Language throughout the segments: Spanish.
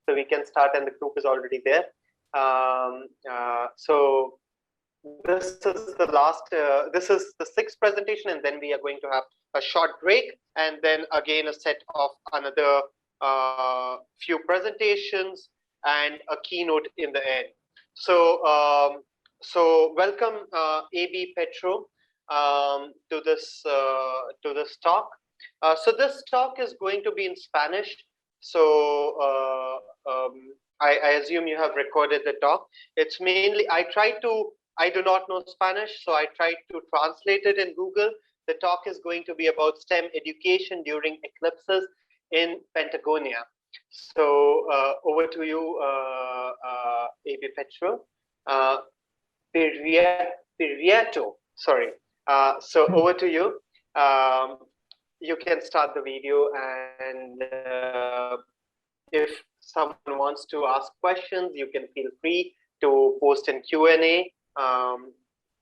So we can start, and the group is already there. So this is the last, this is the sixth presentation, and then we are going to have a short break, and then again a set of another few presentations and a keynote in the end. So, so welcome AB Petro to this talk. So this talk is going to be in Spanish. So I assume you have recorded the talk. It's mainly, I do not know Spanish, so I tried to translate it in Google. The talk is going to be about STEM education during eclipses in Patagonia. So over to you, AB Petro. Prieto, sorry. So over to you. You can start the video, and if someone wants to ask questions, you can feel free to post in Q&A.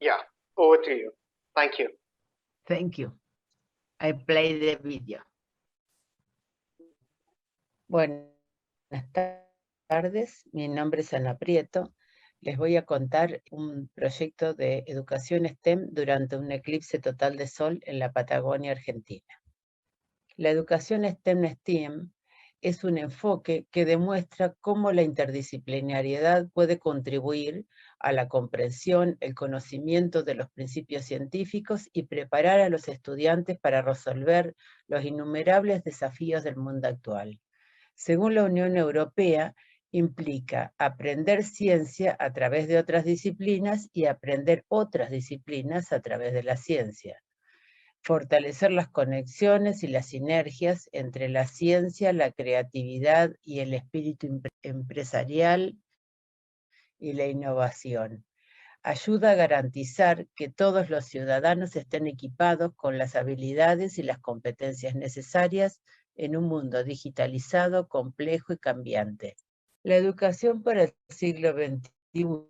Yeah, over to you. Thank you. Thank you. I play the video. Buenas tardes, mi nombre es Ana Prieto. Les voy a contar un proyecto de educación STEM durante un eclipse total de sol en la Patagonia Argentina. La educación STEM es un enfoque que demuestra cómo la interdisciplinariedad puede contribuir a la comprensión, el conocimiento de los principios científicos y preparar a los estudiantes para resolver los innumerables desafíos del mundo actual. Según la Unión Europea, implica aprender ciencia a través de otras disciplinas y aprender otras disciplinas a través de la ciencia. Fortalecer las conexiones y las sinergias entre la ciencia, la creatividad y el espíritu empresarial y la innovación. Ayuda a garantizar que todos los ciudadanos estén equipados con las habilidades y las competencias necesarias en un mundo digitalizado, complejo y cambiante. La educación para el siglo XXI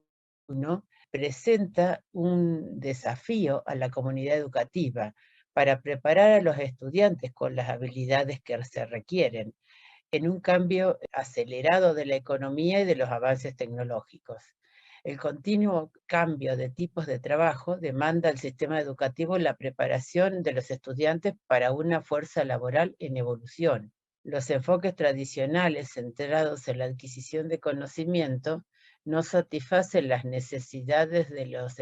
presenta un desafío a la comunidad educativa para preparar a los estudiantes con las habilidades que se requieren en un cambio acelerado de la economía y de los avances tecnológicos. El continuo cambio de tipos de trabajo demanda al sistema educativo la preparación de los estudiantes para una fuerza laboral en evolución. Los enfoques tradicionales centrados en la adquisición de conocimiento no satisfacen las necesidades de los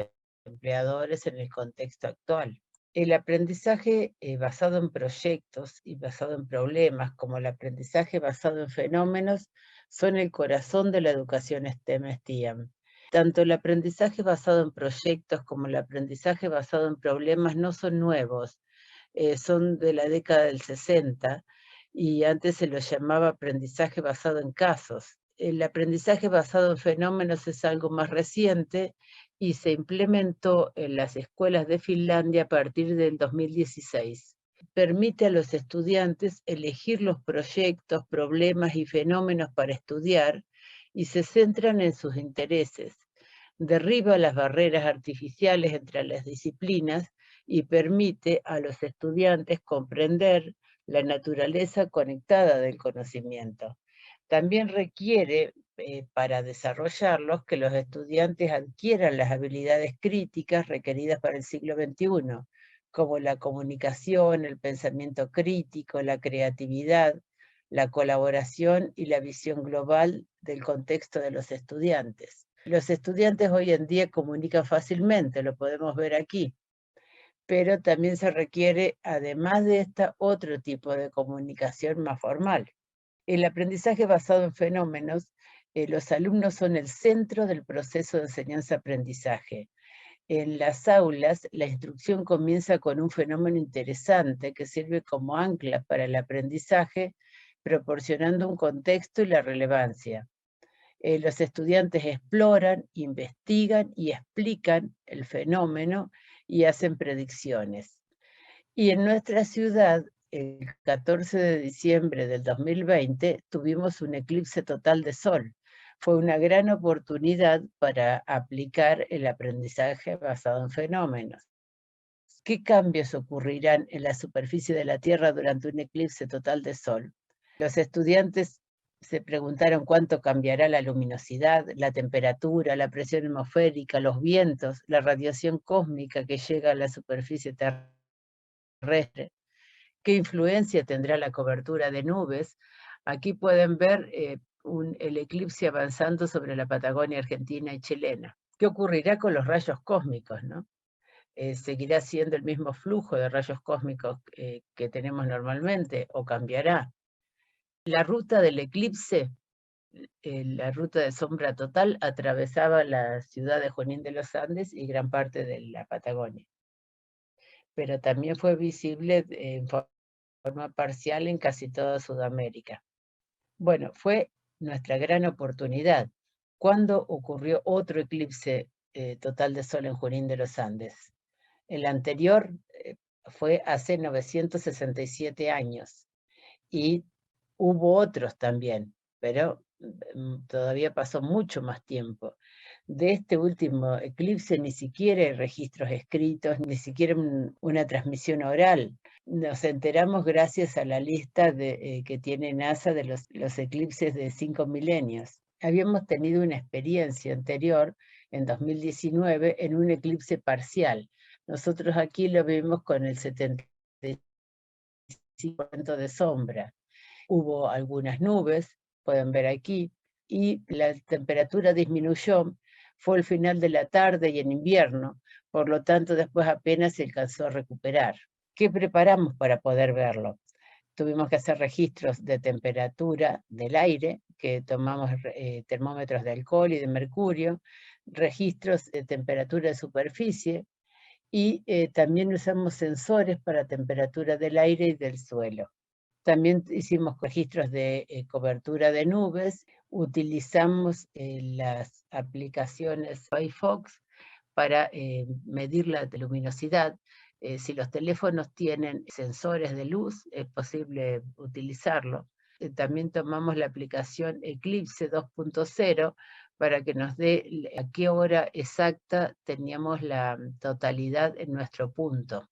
empleadores en el contexto actual. El aprendizaje basado en proyectos y basado en problemas, como el aprendizaje basado en fenómenos, son el corazón de la educación STEM. Tanto el aprendizaje basado en proyectos como el aprendizaje basado en problemas no son nuevos, son de la década del 60, y antes se lo llamaba aprendizaje basado en casos. El aprendizaje basado en fenómenos es algo más reciente y se implementó en las escuelas de Finlandia a partir del 2016. Permite a los estudiantes elegir los proyectos, problemas y fenómenos para estudiar y se centran en sus intereses. Derriba las barreras artificiales entre las disciplinas y permite a los estudiantes comprender la naturaleza conectada del conocimiento. También requiere, para desarrollarlos, que los estudiantes adquieran las habilidades críticas requeridas para el siglo XXI, como la comunicación, el pensamiento crítico, la creatividad, la colaboración y la visión global del contexto de los estudiantes. Los estudiantes hoy en día comunican fácilmente, lo podemos ver aquí, pero también se requiere, además de esta, otro tipo de comunicación más formal. El aprendizaje basado en fenómenos, los alumnos son el centro del proceso de enseñanza-aprendizaje. En las aulas, la instrucción comienza con un fenómeno interesante que sirve como ancla para el aprendizaje, proporcionando un contexto y la relevancia. Los estudiantes exploran, investigan y explican el fenómeno y hacen predicciones. Y en nuestra ciudad, el 14 de diciembre del 2020, tuvimos un eclipse total de sol. Fue una gran oportunidad para aplicar el aprendizaje basado en fenómenos. ¿Qué cambios ocurrirán en la superficie de la Tierra durante un eclipse total de sol? Los estudiantes Se preguntaron cuánto cambiará la luminosidad, la temperatura, la presión atmosférica, los vientos, la radiación cósmica que llega a la superficie terrestre. ¿Qué influencia tendrá la cobertura de nubes? Aquí pueden ver el eclipse avanzando sobre la Patagonia argentina y chilena. ¿Qué ocurrirá con los rayos cósmicos, no? ¿Seguirá siendo el mismo flujo de rayos cósmicos que tenemos normalmente o cambiará? La ruta del eclipse, la ruta de sombra total, atravesaba la ciudad de Junín de los Andes y gran parte de la Patagonia, pero también fue visible en forma parcial en casi toda Sudamérica. Bueno, fue nuestra gran oportunidad. ¿Cuándo ocurrió otro eclipse total de sol en Junín de los Andes? El anterior fue hace 967 años y hubo otros también, pero todavía pasó mucho más tiempo. De este último eclipse ni siquiera hay registros escritos, ni siquiera una transmisión oral. Nos enteramos gracias a la lista que tiene NASA de los eclipses de 5 milenios. Habíamos tenido una experiencia anterior, en 2019, en un eclipse parcial. Nosotros aquí lo vimos con el 75% de sombra. Hubo algunas nubes, pueden ver aquí, y la temperatura disminuyó, fue el final de la tarde y en invierno, por lo tanto después apenas se alcanzó a recuperar. ¿Qué preparamos para poder verlo? Tuvimos que hacer registros de temperatura del aire, que tomamos termómetros de alcohol y de mercurio, registros de temperatura de superficie, y también usamos sensores para temperatura del aire y del suelo. También hicimos registros de cobertura de nubes, utilizamos las aplicaciones Firefox para medir la luminosidad. Si los teléfonos tienen sensores de luz, es posible utilizarlo. También tomamos la aplicación Eclipse 2.0 para que nos dé a qué hora exacta teníamos la totalidad en nuestro punto.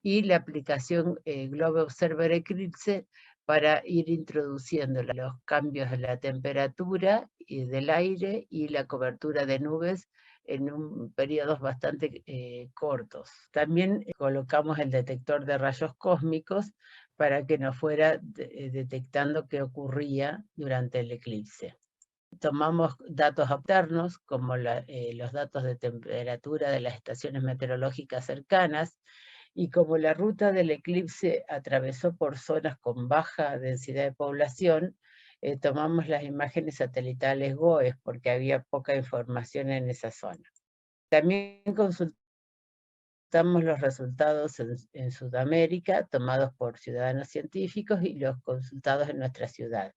Y la aplicación Globe Observer Eclipse para ir introduciendo los cambios de la temperatura y del aire y la cobertura de nubes en periodos bastante cortos. También colocamos el detector de rayos cósmicos para que nos fuera detectando qué ocurría durante el eclipse. Tomamos datos alternos, como los datos de temperatura de las estaciones meteorológicas cercanas, y como la ruta del eclipse atravesó por zonas con baja densidad de población, tomamos las imágenes satelitales GOES porque había poca información en esa zona. También consultamos los resultados en Sudamérica, tomados por ciudadanos científicos y los consultados en nuestra ciudad.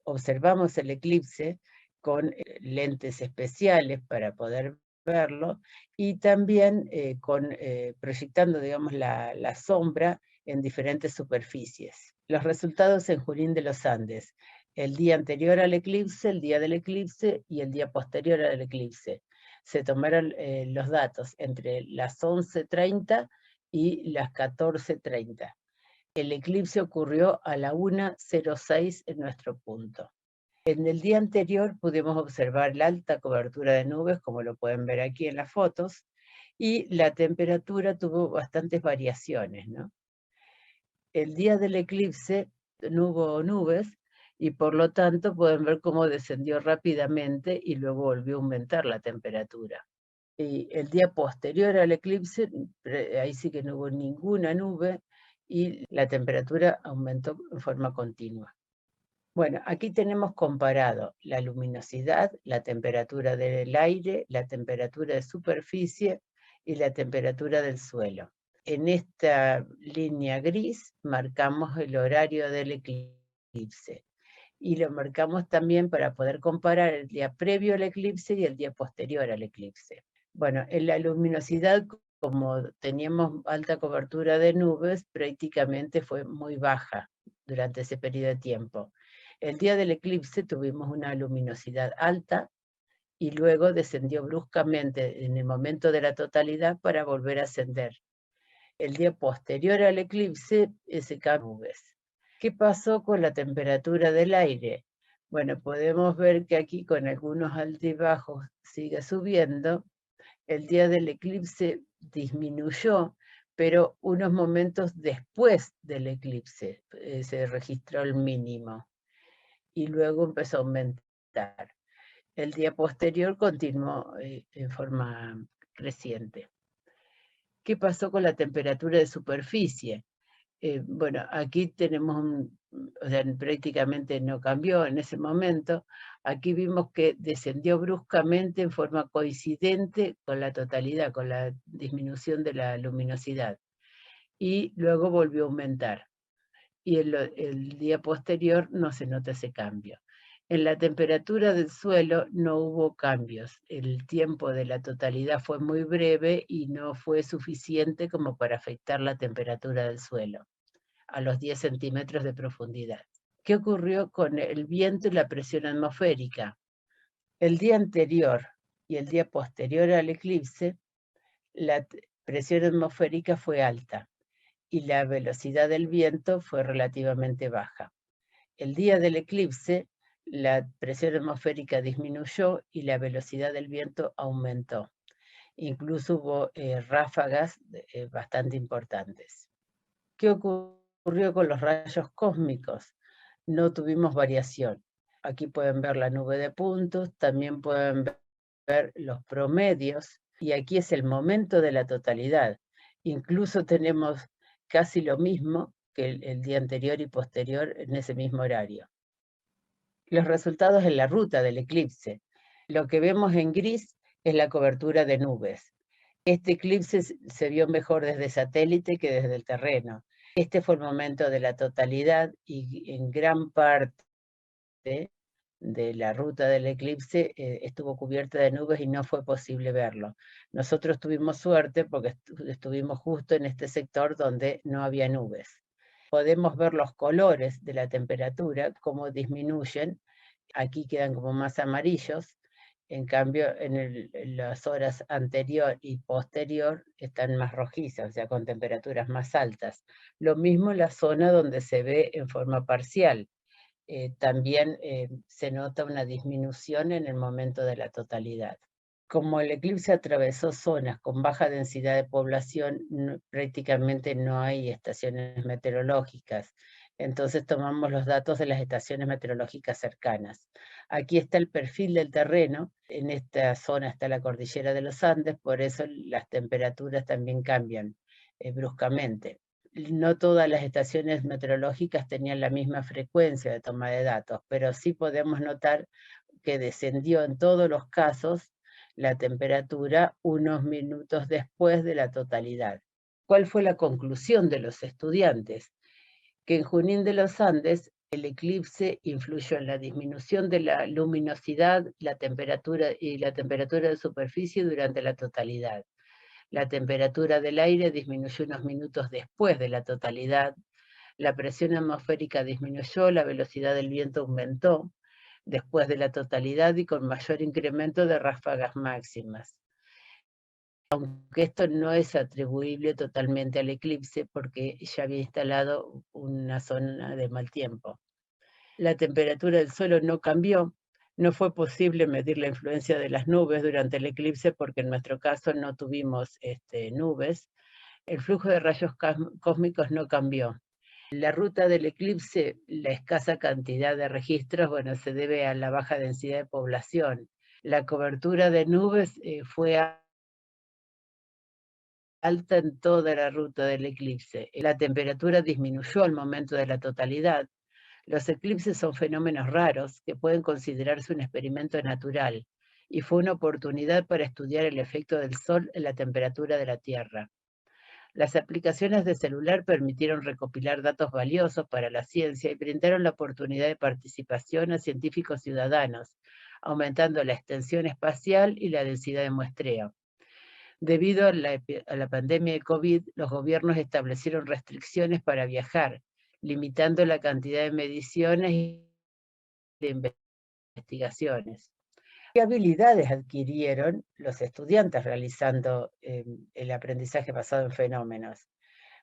Observamos el eclipse con lentes especiales para poder verlo y también proyectando, digamos, la sombra en diferentes superficies. Los resultados en Junín de los Andes, el día anterior al eclipse, el día del eclipse y el día posterior al eclipse. Se tomaron los datos entre las 11:30 y las 14:30. El eclipse ocurrió a la 1:06 en nuestro punto. En el día anterior pudimos observar la alta cobertura de nubes, como lo pueden ver aquí en las fotos, y la temperatura tuvo bastantes variaciones, ¿no? El día del eclipse no hubo nubes y por lo tanto pueden ver cómo descendió rápidamente y luego volvió a aumentar la temperatura. Y el día posterior al eclipse, ahí sí que no hubo ninguna nube y la temperatura aumentó en forma continua. Bueno, aquí tenemos comparado la luminosidad, la temperatura del aire, la temperatura de superficie y la temperatura del suelo. En esta línea gris marcamos el horario del eclipse y lo marcamos también para poder comparar el día previo al eclipse y el día posterior al eclipse. Bueno, en la luminosidad, como teníamos alta cobertura de nubes, prácticamente fue muy baja durante ese periodo de tiempo. El día del eclipse tuvimos una luminosidad alta y luego descendió bruscamente en el momento de la totalidad para volver a ascender. El día posterior al eclipse se caen nubes. ¿Qué pasó con la temperatura del aire? Bueno, podemos ver que aquí con algunos altibajos sigue subiendo. El día del eclipse disminuyó, pero unos momentos después del eclipse se registró el mínimo y luego empezó a aumentar. El día posterior continuó en forma creciente. ¿Qué pasó con la temperatura de superficie? Bueno, aquí tenemos, o sea, prácticamente no cambió en ese momento. Aquí vimos que descendió bruscamente en forma coincidente con la totalidad, con la disminución de la luminosidad. Y luego volvió a aumentar. Y el día posterior no se nota ese cambio. En la temperatura del suelo no hubo cambios. El tiempo de la totalidad fue muy breve y no fue suficiente como para afectar la temperatura del suelo a los 10 centímetros de profundidad. ¿Qué ocurrió con el viento y la presión atmosférica? El día anterior y el día posterior al eclipse, la presión atmosférica fue alta y la velocidad del viento fue relativamente baja. El día del eclipse, la presión atmosférica disminuyó y la velocidad del viento aumentó. Incluso hubo ráfagas bastante importantes. ¿Qué ocurrió con los rayos cósmicos? No tuvimos variación. Aquí pueden ver la nube de puntos, también pueden ver los promedios, y aquí es el momento de la totalidad. Incluso tenemos casi lo mismo que el día anterior y posterior en ese mismo horario. Los resultados en la ruta del eclipse. Lo que vemos en gris es la cobertura de nubes. Este eclipse se vio mejor desde satélite que desde el terreno. Este fue el momento de la totalidad y en gran parte de la ruta del eclipse estuvo cubierta de nubes y no fue posible verlo. Nosotros tuvimos suerte porque estuvimos justo en este sector donde no había nubes. Podemos ver los colores de la temperatura, cómo disminuyen. Aquí quedan como más amarillos. En cambio, en las horas anterior y posterior están más rojizas, o sea, con temperaturas más altas. Lo mismo en la zona donde se ve en forma parcial. También se nota una disminución en el momento de la totalidad. Como el eclipse atravesó zonas con baja densidad de población, prácticamente no hay estaciones meteorológicas. Entonces tomamos los datos de las estaciones meteorológicas cercanas. Aquí está el perfil del terreno. En esta zona está la cordillera de los Andes, por eso las temperaturas también cambian bruscamente. No todas las estaciones meteorológicas tenían la misma frecuencia de toma de datos, pero sí podemos notar que descendió en todos los casos la temperatura unos minutos después de la totalidad. ¿Cuál fue la conclusión de los estudiantes? Que en Junín de los Andes el eclipse influyó en la disminución de la luminosidad, la temperatura y la temperatura de superficie durante la totalidad. La temperatura del aire disminuyó unos minutos después de la totalidad. La presión atmosférica disminuyó, la velocidad del viento aumentó después de la totalidad y con mayor incremento de ráfagas máximas. Aunque esto no es atribuible totalmente al eclipse porque ya había instalado una zona de mal tiempo. La temperatura del suelo no cambió. No fue posible medir la influencia de las nubes durante el eclipse porque en nuestro caso no tuvimos nubes. El flujo de rayos cósmicos no cambió. La ruta del eclipse, la escasa cantidad de registros, bueno, se debe a la baja densidad de población. La cobertura de nubes fue alta en toda la ruta del eclipse. La temperatura disminuyó al momento de la totalidad. Los eclipses son fenómenos raros que pueden considerarse un experimento natural y fue una oportunidad para estudiar el efecto del Sol en la temperatura de la Tierra. Las aplicaciones de celular permitieron recopilar datos valiosos para la ciencia y brindaron la oportunidad de participación a científicos ciudadanos, aumentando la extensión espacial y la densidad de muestreo. Debido a la pandemia de COVID, los gobiernos establecieron restricciones para viajar, limitando la cantidad de mediciones y de investigaciones. ¿Qué habilidades adquirieron los estudiantes realizando el aprendizaje basado en fenómenos?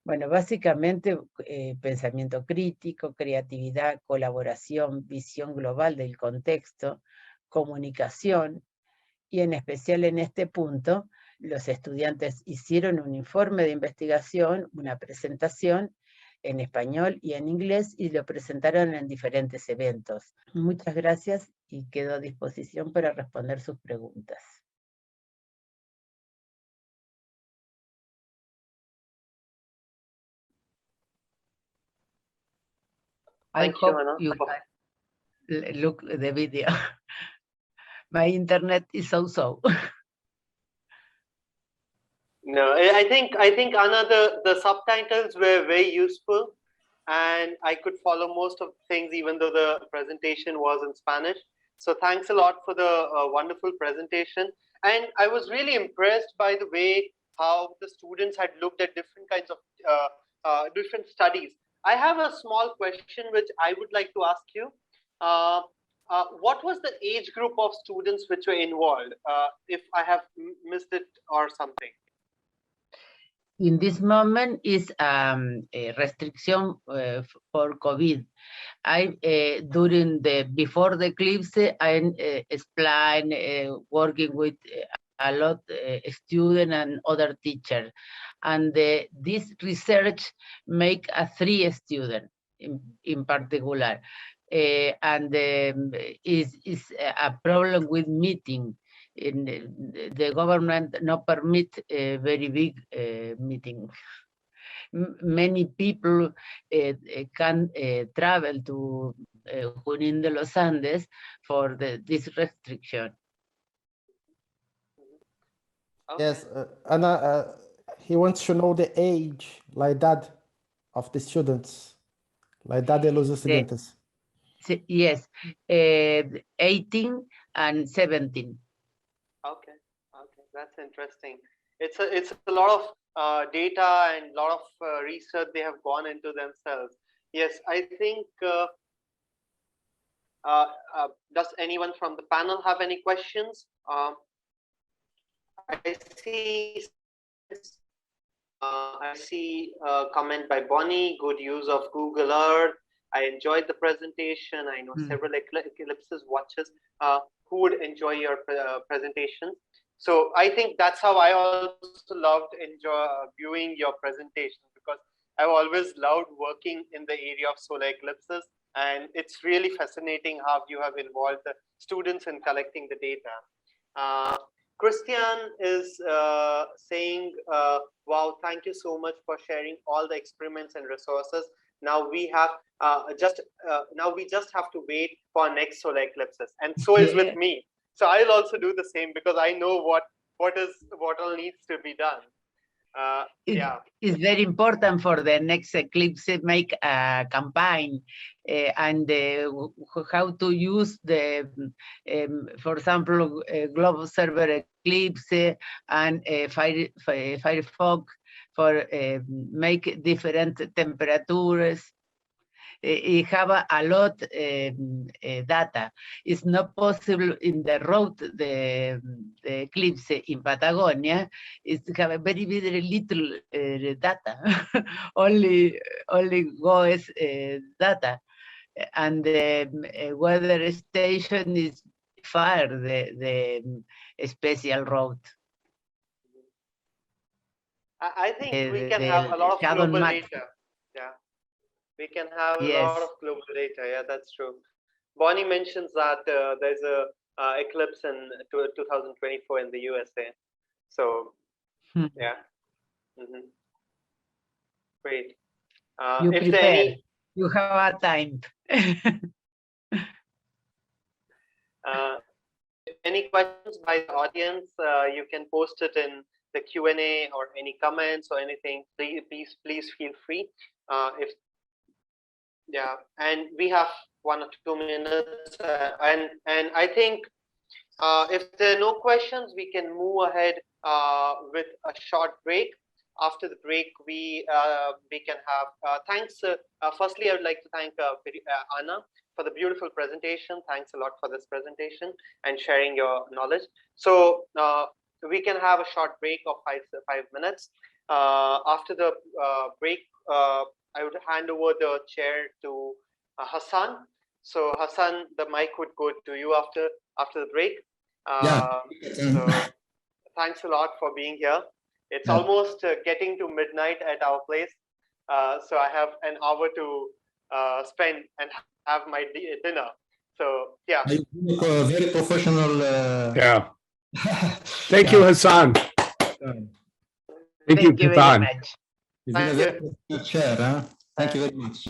Bueno, básicamente pensamiento crítico, creatividad, colaboración, visión global del contexto, comunicación, y en especial en este punto, los estudiantes hicieron un informe de investigación, una presentación en español y en inglés, y lo presentaron en diferentes eventos. Muchas gracias y quedo a disposición para responder sus preguntas. I Thank you, hope Anna. you can look the video. My internet is so-so. No, I think Anna, the subtitles were very useful, and I could follow most of the things even though the presentation was in Spanish. So thanks a lot for the wonderful presentation. And I was really impressed by the way how the students had looked at different kinds of different studies. I have a small question which I would like to ask you. What was the age group of students which were involved? If I have missed it or something. In this moment is a restriction for COVID. During before the eclipse, I explained working with a lot student and other teachers, and this research make a 3 student in particular, and is a problem with meeting. In the government not permit a very big meeting. Many people can travel to Junín de los Andes for this restriction. Okay. Yes, Anna, he wants to know the age, la edad of the students, la edad de los estudiantes. Yes, 18 and 17. Okay, that's interesting. It's a lot of data and a lot of research they have gone into themselves. Yes, I think. Does anyone from the panel have any questions? I see a comment by Bonnie. Good use of Google Earth. I enjoyed the presentation. I know several Eclipses watchers who would enjoy your presentation. So I think that's how I also loved viewing your presentation, because I've always loved working in the area of solar eclipses, and it's really fascinating how you have involved the students in collecting the data. Christian is saying, wow, thank you so much for sharing all the experiments and resources. Now we have now we just have to wait for next solar eclipses, and so is with me. So I'll also do the same, because I know what all needs to be done. It's very important for the next eclipse make a campaign and how to use the, for example, Globe Server Eclipse and Firefox for make different temperatures. It have a lot data. It's not possible in the road, the eclipse in Patagonia. It have a very little data. only GOES data, and the weather station is far the special road. I think we can have a lot of global data. Yeah. We can have a lot of global data. Yeah, that's true. Bonnie mentions that there's a eclipse in 2024 in the USA. So, yeah. Great. You prepare. You have a time. Any questions by the audience, you can post it in the Q&A or any comments or anything. Please feel free. Yeah, and we have 1 or 2 minutes, and I think if there are no questions, we can move ahead with a short break. After the break, we can have thanks. Firstly, I would like to thank Anna for the beautiful presentation. Thanks a lot for this presentation and sharing your knowledge. So we can have a short break of 5 minutes, After the break, I would hand over the chair to Hassan. So Hassan, the mic would go to you after the break. So thanks a lot for being here. It's almost getting to midnight at our place. So I have an hour to spend and have my dinner. So yeah. You look very professional. Yeah. Thank you, Hassan. Thank you, very Hassan. much. You've been a Thank very professional chair, huh? Thank you very much.